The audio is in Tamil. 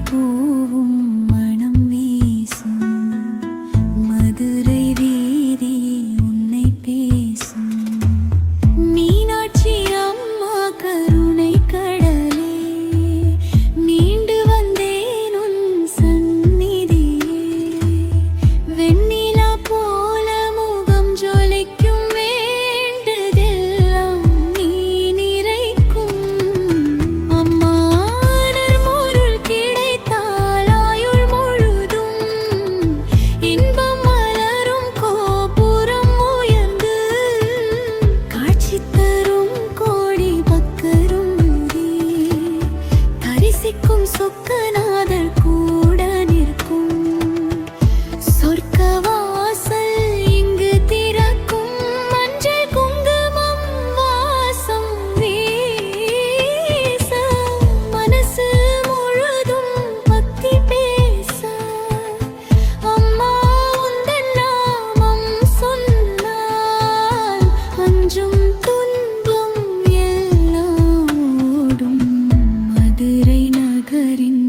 பூவும் மனம் வீசும் மதுரை வீதி உன்னை பேசும் மீனாட்சி அம்மா கருணை கடலே நீண்டு வந்தேன் உன் சந்நிதியே வெண்ணிலா போல முகம் ஜொலிக்கும் வேண்டுதெல்லாம் நீ நிறைக்கும் அம்மா நற்முருள் கிடைத்தால் ஆயுள் முழுதும் இன்பம் மலரும் கோபுரம் உயர்ந்து காட்சி தரும் கோடி பக்கரும் தரிசிக்கும் சொக்கநாதர் கூட நிற்கும் சொர்க்க வாசல் இங்கு திறக்கும் மஞ்சள் குங்குமம் வாசம் வீச மனசு முழுதும் பக்தி பேச அம்மா உந்தன் நாமம் சொன்னால் அஞ்சும் துன்பம் எல்லாம் ஓடும் மதுரை நகரின்